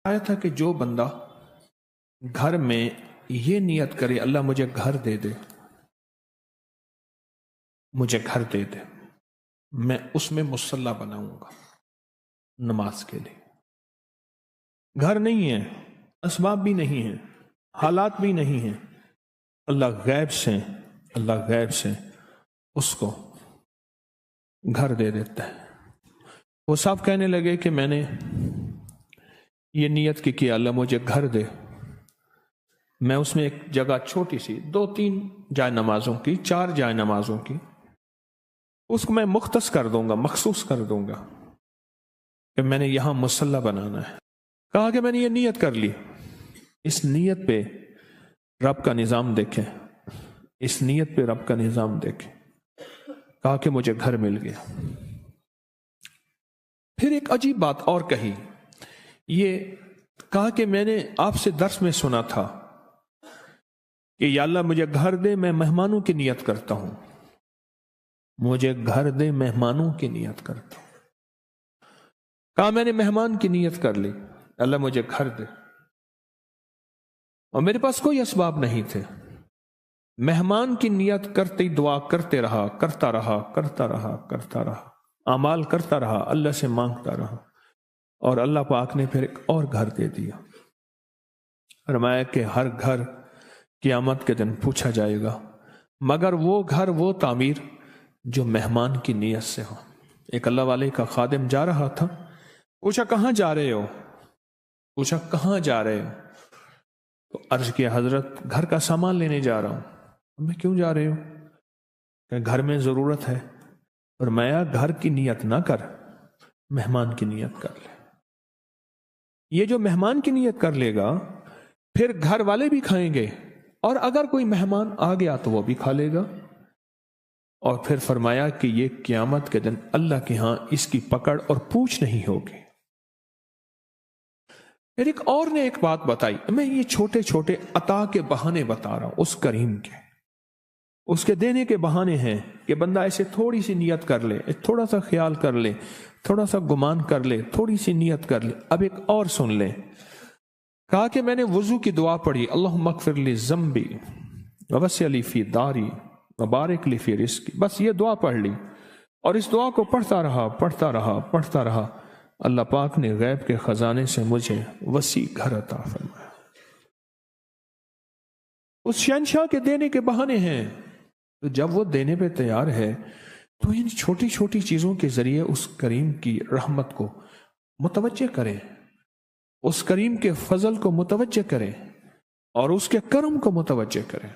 آیا تھا کہ جو بندہ گھر میں یہ نیت کرے اللہ مجھے گھر دے دے، مجھے گھر دے دے، میں اس میں مصلی بناؤں گا نماز کے لیے. گھر نہیں ہے، اسباب بھی نہیں ہیں، حالات بھی نہیں ہیں، اللہ غیب سے اس کو گھر دے دیتا ہے. وہ صاحب کہنے لگے کہ میں نے یہ نیت کی کہ اللہ مجھے گھر دے، میں اس میں ایک جگہ چھوٹی سی 2-3 جائے نمازوں کی 4 جائے نمازوں کی اس کو میں مختص کر دوں گا، مخصوص کر دوں گا کہ میں نے یہاں مصلی بنانا ہے. کہا کہ میں نے یہ نیت کر لی. اس نیت پہ رب کا نظام دیکھیں، اس نیت پہ رب کا نظام دیکھیں. کہا کہ مجھے گھر مل گیا. پھر ایک عجیب بات اور کہی، یہ کہا کہ میں نے آپ سے درس میں سنا تھا کہ یا اللہ مجھے گھر دے، میں مہمانوں کی نیت کرتا ہوں، مجھے گھر دے، مہمانوں کی نیت کرتا ہوں. کہا میں نے مہمان کی نیت کر لی، اللہ مجھے گھر دے، اور میرے پاس کوئی اسباب نہیں تھے. مہمان کی نیت کرتے ہی دعا کرتے رہا، کرتا رہا، اعمال کرتا رہا، اللہ سے مانگتا رہا، اور اللہ پاک نے پھر ایک اور گھر دے دیا. فرمایا کہ ہر گھر قیامت کے دن پوچھا جائے گا، مگر وہ گھر، وہ تعمیر جو مہمان کی نیت سے ہو. ایک اللہ والے کا خادم جا رہا تھا، پوچھا کہاں جا رہے ہو؟ تو عرض کیا حضرت گھر کا سامان لینے جا رہا ہوں. میں کیوں جا رہے ہو؟ کہ گھر میں ضرورت ہے. فرمایا گھر کی نیت نہ کر، مہمان کی نیت کر لے. یہ جو مہمان کی نیت کر لے گا پھر گھر والے بھی کھائیں گے، اور اگر کوئی مہمان آ گیا تو وہ بھی کھا لے گا. اور پھر فرمایا کہ یہ قیامت کے دن اللہ کے ہاں اس کی پکڑ اور پوچھ نہیں ہوگی. پھر ایک اور نے ایک بات بتائی، میں یہ چھوٹے چھوٹے عطا کے بہانے بتا رہا ہوں اس کریم کے، اس کے دینے کے بہانے ہیں کہ بندہ ایسے تھوڑی سی نیت کر لے، تھوڑا سا خیال کر لے، تھوڑا سا گمان کر لے، تھوڑی سی نیت کر لے. اب ایک اور سن لے. کہا کہ میں نے وضو کی دعا پڑھی، اللہم اغفر لی ذنبی ووسع لی فی داری وبارک لی فی رزقی. بس یہ دعا پڑھ لی، اور اس دعا کو پڑھتا رہا. اللہ پاک نے غیب کے خزانے سے مجھے وسیع گھر عطا فرمایا. اس شہنشاہ کے دینے کے بہانے ہیں. تو جب وہ دینے پہ تیار ہے تو ان چھوٹی چھوٹی چیزوں کے ذریعے اس کریم کی رحمت کو متوجہ کریں، اس کریم کے فضل کو متوجہ کریں، اور اس کے کرم کو متوجہ کریں.